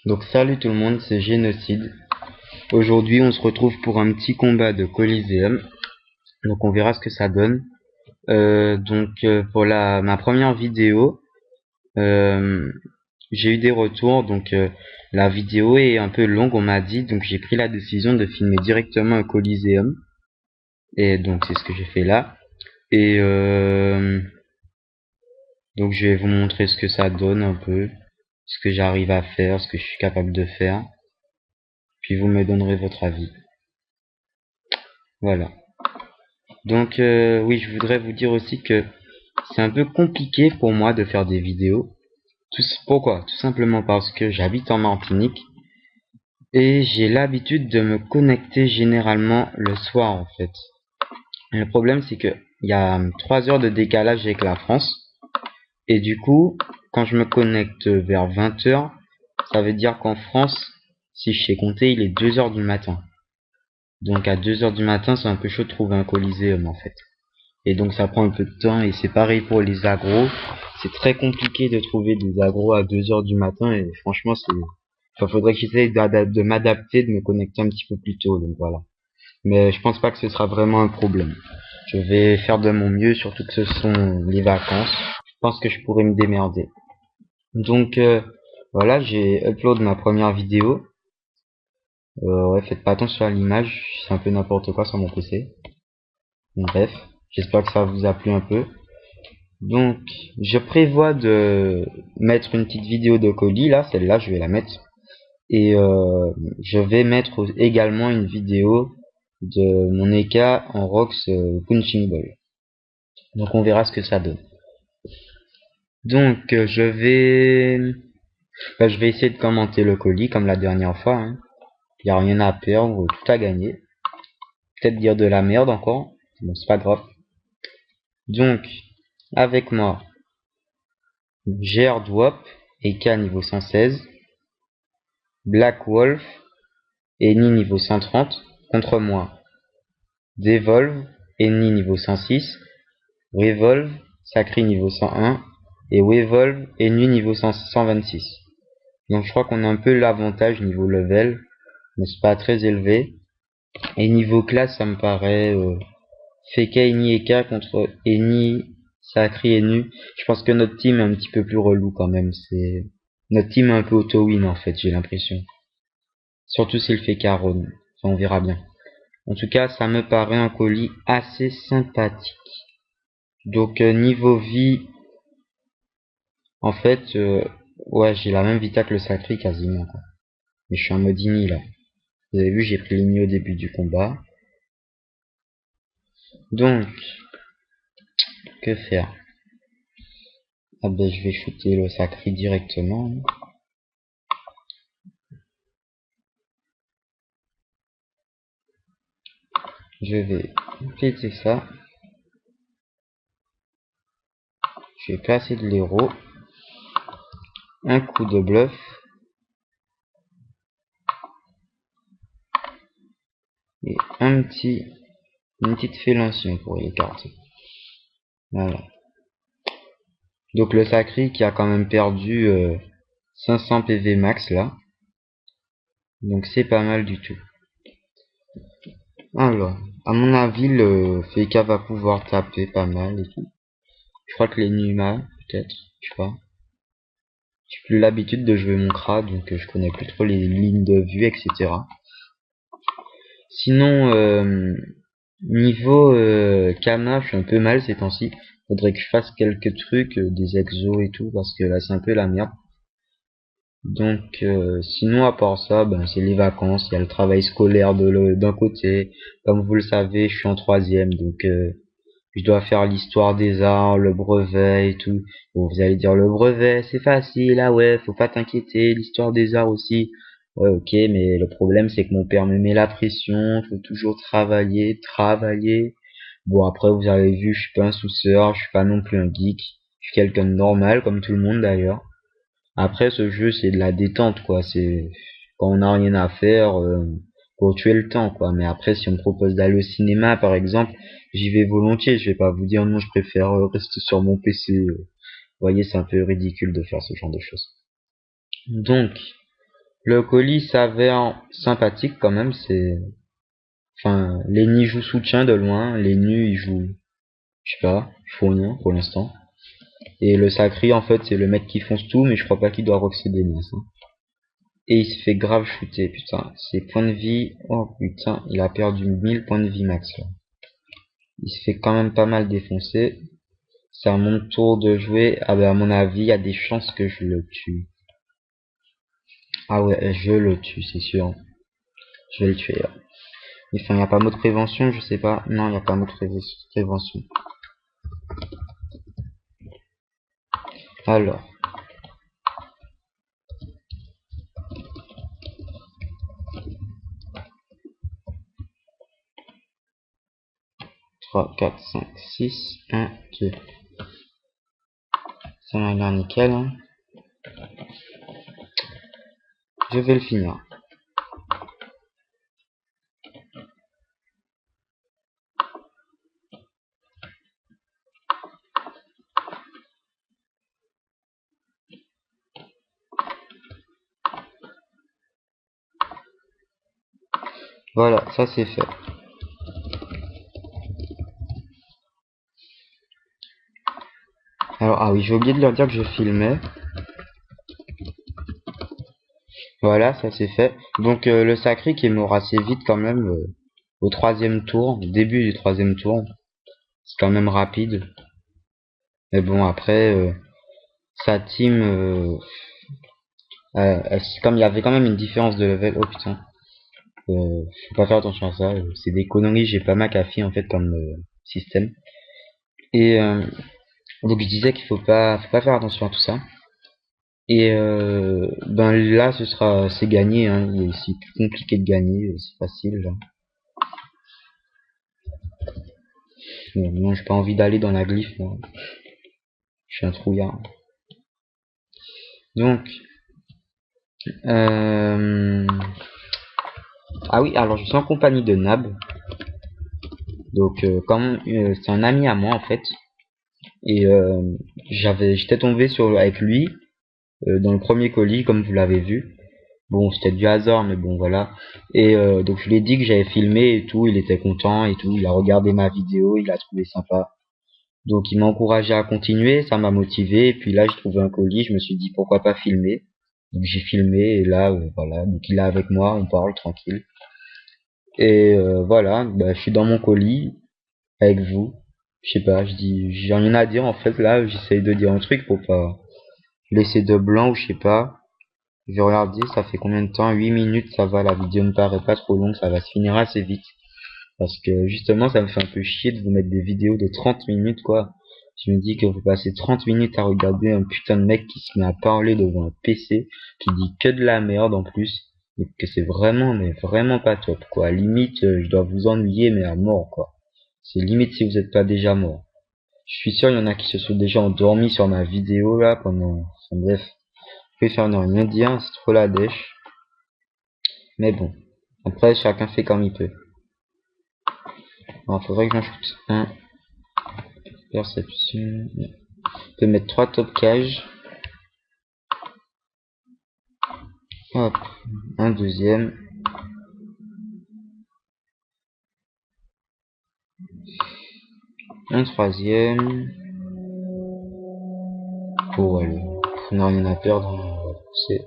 Donc salut tout le monde, c'est Génocide. Aujourd'hui on se retrouve pour un petit combat de Coliseum. Donc on verra ce que ça donne. Pour ma première vidéo, euh, j'ai eu des retours. La vidéo est un peu longue, on m'a dit. Donc j'ai pris la décision de filmer directement un Coliseum. Et donc c'est ce que j'ai fait là. Et donc je vais vous montrer ce que ça donne un peu. Ce que j'arrive à faire, ce que je suis capable de faire. Puis vous me donnerez votre avis. Voilà. Oui, je voudrais vous dire aussi que c'est un peu compliqué pour moi de faire des vidéos. Pourquoi? Tout simplement parce que j'habite en Martinique et j'ai l'habitude de me connecter généralement le soir en fait. Et le problème c'est que il y a 3 heures de décalage avec la France et du coup, quand je me connecte vers 20 heures, ça veut dire qu'en France, si je sais compter, il est 2 heures du matin. Donc à 2 heures du matin, c'est un peu chaud de trouver un Coliseum en fait. Et donc ça prend un peu de temps et c'est pareil pour les agros. C'est très compliqué de trouver des agros à 2 heures du matin et franchement faudrait que j'essaye de m'adapter, de me connecter un petit peu plus tôt, donc voilà. Mais je pense pas que ce sera vraiment un problème. Je vais faire de mon mieux, surtout que ce sont les vacances. Je pense que je pourrais me démerder. Donc voilà, j'ai upload ma première vidéo. Ouais, faites pas attention à l'image, c'est un peu n'importe quoi sur mon PC. Bon, bref, j'espère que ça vous a plu un peu. Donc, je prévois de mettre une petite vidéo de colis, là, celle-là, je vais la mettre. Et je vais mettre également une vidéo de mon EK en Rox Punching Ball. Donc, on verra ce que ça donne. Donc, je vais essayer de commenter le colis comme la dernière fois. Hein. Il n'y a rien à perdre, tout à gagner. Peut-être dire de la merde encore. Bon, c'est pas grave. Donc, avec moi, Gerdwop, EK niveau 116. Black Wolf, ennemi niveau 130, contre moi. Devolve, ennemi niveau 106. Revolve, Sacri niveau 101. Et Wevolve, ennemi niveau 126. Donc je crois qu'on a un peu l'avantage niveau level, mais c'est pas très élevé. Et niveau classe, ça me paraît Feka, Eni, Eka contre Eni, Sacri, Enu. Je pense que notre team est un petit peu plus relou quand même. Notre team est un peu auto-win en fait, j'ai l'impression. Surtout s'il fait Caron. Enfin, on verra bien. En tout cas, ça me paraît un colis assez sympathique. Donc, niveau vie, en fait, ouais, j'ai la même vita que le sacré quasiment, quoi. Mais je suis en mode ini, là. Vous avez vu, j'ai pris l'ini au début du combat. Donc, que faire? Ah ben, je vais shooter le sacré directement. Je vais péter ça. Je vais placer de l'héros. Un coup de bluff. Et une petite félation pour l'écarter. Voilà. Donc le sacré qui a quand même perdu 500 PV max là. Donc c'est pas mal du tout. Alors, à mon avis, le Feka va pouvoir taper pas mal et tout. Je crois que les Numa, peut-être, je sais pas. J'ai plus l'habitude de jouer mon Kra, donc je connais plus trop les lignes de vue, etc. Sinon, niveau Kama, je suis un peu mal ces temps-ci. Faudrait que je fasse quelques trucs, des exos et tout, parce que là c'est un peu la merde. Donc, sinon, à part ça, ben, c'est les vacances, il y a le travail scolaire d'un côté. Comme vous le savez, je suis en troisième, donc je dois faire l'histoire des arts, le brevet et tout. Bon, vous allez dire, le brevet, c'est facile, ah ouais, faut pas t'inquiéter, l'histoire des arts aussi. Ouais, ok, mais le problème, c'est que mon père me met la pression, faut toujours travailler, travailler. Bon, après, vous avez vu, je suis pas un souceur, je suis pas non plus un geek. Je suis quelqu'un de normal, comme tout le monde d'ailleurs. Après, ce jeu, c'est de la détente, quoi. C'est quand on n'a rien à faire, pour tuer le temps, quoi. Mais après, si on me propose d'aller au cinéma, par exemple, j'y vais volontiers. Je vais pas vous dire non, je préfère rester sur mon PC. Vous voyez, c'est un peu ridicule de faire ce genre de choses. Donc, Le colis s'avère sympathique quand même, c'est... Enfin, Lenny joue soutien de loin, Lenny il joue... Je sais pas, il faut rien pour l'instant. Et le Sacré en fait c'est le mec qui fonce tout, mais je crois pas qu'il doit roxer des masses. Hein. Et il se fait grave shooter, putain. Ses points de vie... Oh putain, il a perdu 1000 points de vie max là. Il se fait quand même pas mal défoncer. C'est à mon tour de jouer. Ah bah à mon avis, il y a des chances que je le tue. Ah ouais, je le tue, c'est sûr. Je vais le tuer là. Enfin, il n'y a pas mot de prévention, je sais pas. Non, il n'y a pas mot de prévention. Alors. 3, 4, 5, 6, 1, 2. Ça m'a l'air nickel. Hein. Je vais le finir. Voilà, ça c'est fait. Alors, ah oui, j'ai oublié de leur dire que je filmais. Voilà, ça c'est fait. Donc le Sacré qui est mort assez vite quand même au troisième tour, début du troisième tour. C'est quand même rapide. Mais bon, après, sa team, comme il y avait quand même une différence de level, oh putain, faut pas faire attention à ça. C'est des conneries, j'ai pas McAfee en fait comme système. Et donc je disais qu'il faut pas faire attention à tout ça. Et ben là, c'est gagné. Hein. C'est plus compliqué de gagner, c'est facile. Là. Bon, non, j'ai pas envie d'aller dans la glyphe, moi. Je suis un trouillard. Donc, ah oui, alors je suis en compagnie de Nab. Donc, c'est un ami à moi en fait. Et j'étais tombé avec lui dans le premier colis, comme vous l'avez vu. Bon, c'était du hasard, mais bon, voilà. Et donc je lui ai dit que j'avais filmé et tout. Il était content et tout. Il a regardé ma vidéo, il a trouvé sympa. Donc il m'a encouragé à continuer, ça m'a motivé. Et puis là, j'ai trouvé un colis, je me suis dit pourquoi pas filmer. Donc j'ai filmé et là, voilà. Donc il est avec moi, on parle tranquille. Et voilà, bah, je suis dans mon colis avec vous. Je sais pas, j'ai rien à dire en fait là. J'essaye de dire un truc pour pas laisser de blanc ou je sais pas. Je vais regarder, ça fait combien de temps? 8 minutes, ça va, la vidéo ne paraît pas trop longue, ça va se finir assez vite. Parce que justement, ça me fait un peu chier de vous mettre des vidéos de 30 minutes, quoi. Je me dis que vous passez 30 minutes à regarder un putain de mec qui se met à parler devant un PC, qui dit que de la merde en plus, et que c'est vraiment, mais vraiment pas top, quoi. Limite, je dois vous ennuyer, mais à mort, quoi. C'est limite si vous êtes pas déjà mort. Je suis sûr, il y en a qui se sont déjà endormis sur ma vidéo, là, pendant, enfin, bref. Je vais faire ne rien dire, c'est trop la dèche. Mais bon. Après, chacun fait comme il peut. Alors, faudrait que j'en shoot un. Perception. On peut mettre 3 top cages. Hop. Un deuxième. Un troisième. Pour aller. On n'a rien à perdre. On va pousser.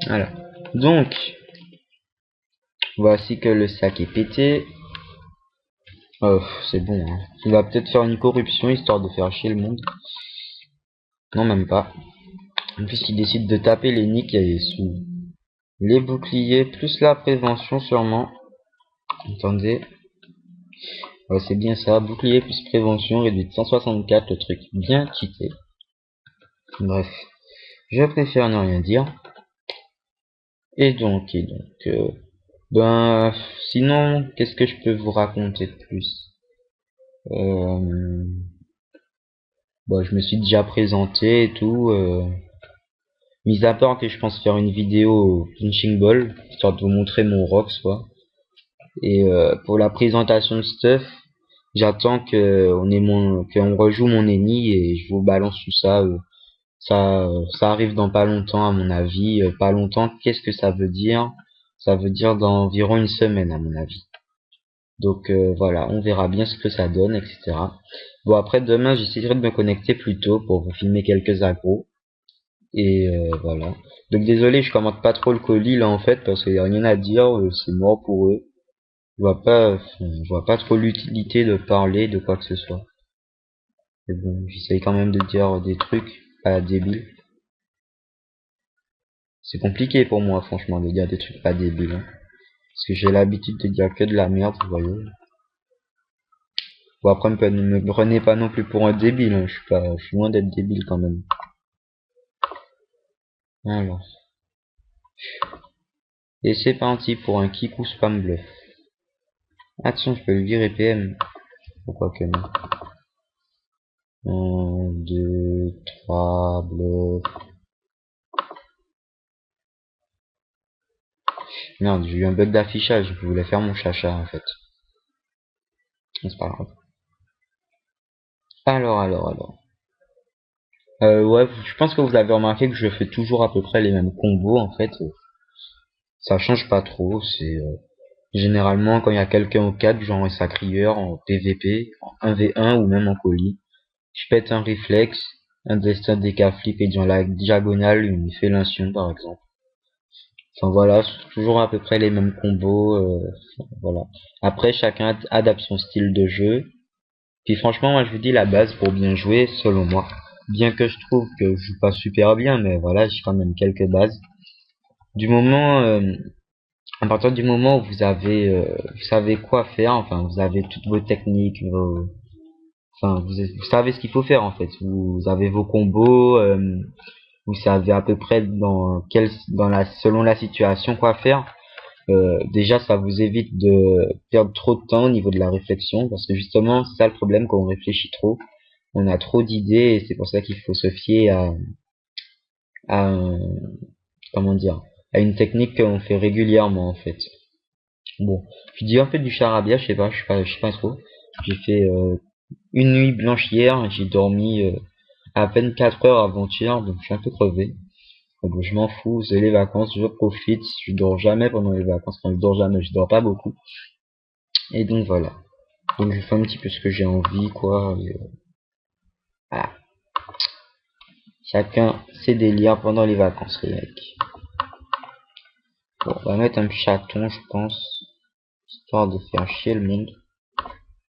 Voilà. Donc. Voici que le sac est pété. Oh, c'est bon. Hein. Il va peut-être faire une corruption histoire de faire chier le monde. Non, même pas. Puisqu'il décide de taper les nicks sous les boucliers, plus la prévention sûrement. Attendez. Ouais, c'est bien ça. Bouclier plus prévention réduit de 164, le truc bien cheaté. Bref. Je préfère ne rien dire. Et donc, ben, sinon, qu'est-ce que je peux vous raconter de plus? Bon, je me suis déjà présenté et tout. Mis à part que je pense faire une vidéo au punching ball, histoire de vous montrer mon rocks, quoi. Et pour la présentation de stuff, j'attends qu'on rejoue mon ennemi et je vous balance tout ça Ça arrive dans pas longtemps à mon avis. Pas longtemps, qu'est-ce que ça veut dire? Ça veut dire dans environ une semaine à mon avis. Donc voilà, on verra bien ce que ça donne, etc. Bon, après demain j'essaierai de me connecter plus tôt pour vous filmer quelques agros. Et voilà. Donc désolé, je commente pas trop le colis là en fait parce qu'il y a rien à dire, c'est mort pour eux. Je vois pas trop l'utilité de parler de quoi que ce soit. Mais bon, j'essaye quand même de dire des trucs pas débiles. C'est compliqué pour moi franchement de dire des trucs pas débiles, hein. Parce que j'ai l'habitude de dire que de la merde, vous voyez. Bon après ne me prenez pas non plus pour un débile, hein. Je suis loin d'être débile quand même. Alors. Et c'est parti pour un kick ou spam bluff. Attention, je peux le virer PM. Pourquoi que non? 1, 2, 3, bluff. Merde, j'ai eu un bug d'affichage. Je voulais faire mon chacha en fait. C'est pas grave. Alors. Ouais, je pense que vous avez remarqué que je fais toujours à peu près les mêmes combos en fait. Ça change pas trop. C'est généralement quand il y a quelqu'un au 4, genre un sacrieur en PVP, en 1v1 ou même en colis. Je pète un réflexe, un destin décaflip et dans la diagonale une fellation par exemple. Enfin voilà, c'est toujours à peu près les mêmes combos. Voilà. Après chacun adapte son style de jeu. Puis franchement, moi je vous dis la base pour bien jouer, selon moi. Bien que je trouve que je joue pas super bien, mais voilà, j'ai quand même quelques bases. Du moment, à partir du moment où vous savez quoi faire, enfin vous avez toutes vos techniques, enfin vous savez ce qu'il faut faire en fait. Vous avez vos combos, vous savez à peu près selon la situation quoi faire. Déjà ça vous évite de perdre trop de temps au niveau de la réflexion parce que justement c'est ça le problème quand on réfléchit trop, on a trop d'idées et c'est pour ça qu'il faut se fier à un- comment dire, à une technique qu'on fait régulièrement en fait. Bon, je dis un peu du charabia, je sais pas trop. J'ai fait une nuit blanche hier, j'ai dormi à peine 4 heures avant-hier, donc je suis un peu crevé. Bon, je m'en fous, c'est les vacances, je profite, je dors jamais pendant les vacances, enfin je dors jamais, je dors pas beaucoup. Et donc voilà. Donc je fais un petit peu ce que j'ai envie, quoi. Et, voilà. Chacun ses délires pendant les vacances, les mecs. Bon, on va mettre un chaton, je pense, histoire de faire chier le monde.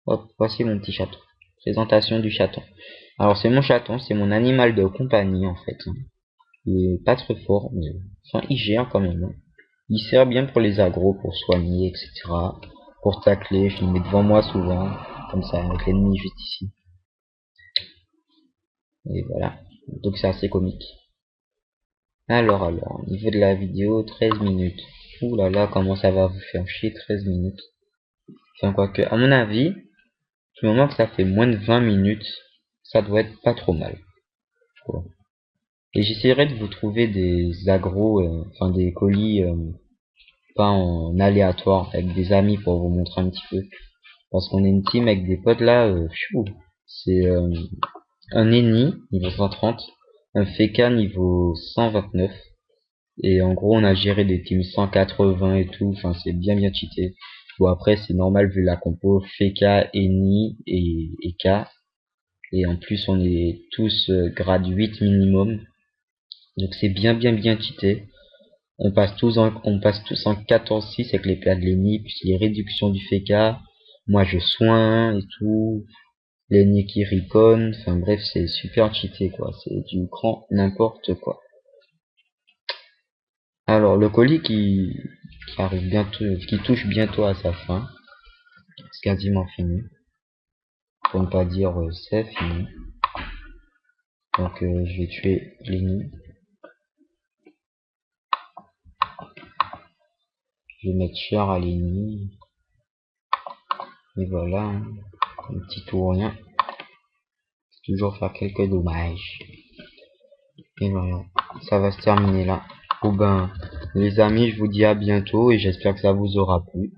Hop, voici mon petit chaton. Présentation du chaton. Alors c'est mon chaton, c'est mon animal de compagnie en fait. Il est pas très fort, mais enfin il gère quand même, hein. Il sert bien pour les agros, pour soigner, etc. Pour tacler, je le mets devant moi souvent, comme ça, avec l'ennemi juste ici. Et voilà. Donc c'est assez comique. Alors, au niveau de la vidéo, 13 minutes. Ouh là là, comment ça va vous faire chier 13 minutes. Enfin, quoique, à mon avis, du moment que ça fait moins de 20 minutes, ça doit être pas trop mal. Bon. Et j'essaierai de vous trouver des agros, enfin des colis, pas en aléatoire, avec des amis pour vous montrer un petit peu. Parce qu'on est une team avec des potes là, c'est un Eni, niveau 130, un Feka niveau 129. Et en gros, on a géré des teams 180 et tout. Enfin, c'est bien cheaté. Bon, après, c'est normal vu la compo Feka, Eni et K. Et en plus, on est tous grade 8 minimum. Donc, c'est bien cheaté. On passe tous en 14-6 avec les plats de l'Eni, puis les réductions du Feka. Moi, je soigne et tout. L'Eni qui recon. Enfin, bref, c'est super cheaté, quoi. C'est du grand n'importe quoi. Alors, le colis qui arrive bientôt, qui touche bientôt à sa fin. C'est quasiment fini. Pour ne pas dire c'est fini. Donc, je vais tuer Lenny. Je vais mettre cher à Lenny. Et voilà, hein. Un petit tout rien. Toujours faire quelques dommages. Et voilà, ça va se terminer là. Bon ben, les amis, je vous dis à bientôt et j'espère que ça vous aura plu.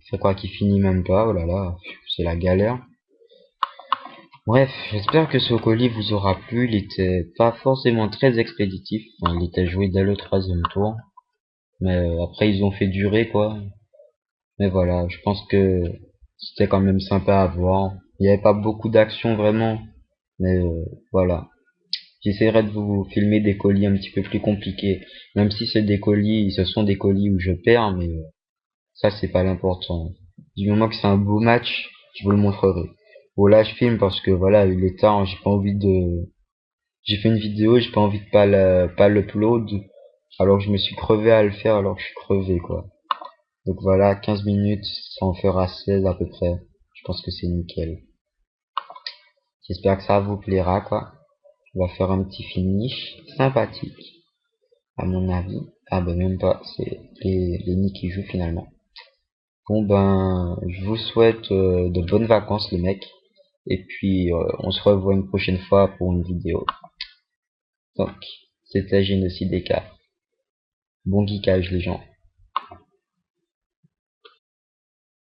C'est quoi qui finit même pas, oh là là, c'est la galère. Bref, j'espère que ce colis vous aura plu. Il était pas forcément très expéditif. Enfin, il était joué dès le troisième tour. Mais après, ils ont fait durer, quoi. Mais voilà, je pense que c'était quand même sympa à voir. Il n'y avait pas beaucoup d'action, vraiment. Mais voilà. J'essaierai de vous filmer des colis un petit peu plus compliqués. Même si c'est des colis, ce sont des colis où je perds, mais ça, c'est pas l'important. Du moment que c'est un beau match, je vous le montrerai. Bon, là, je filme parce que voilà, il est tard, j'ai pas envie de... J'ai fait une vidéo, j'ai pas envie de pas l'upload, alors que je me suis crevé à le faire alors que je suis crevé, quoi. Donc voilà, 15 minutes, ça en fera 16 à peu près. Je pense que c'est nickel. J'espère que ça vous plaira, quoi. On va faire un petit finish sympathique, à mon avis. Ah ben même pas, c'est les nids qui jouent finalement. Bon ben, je vous souhaite de bonnes vacances les mecs. Et puis on se revoit une prochaine fois pour une vidéo. Donc, c'était Génocide des cas. Bon geekage les gens.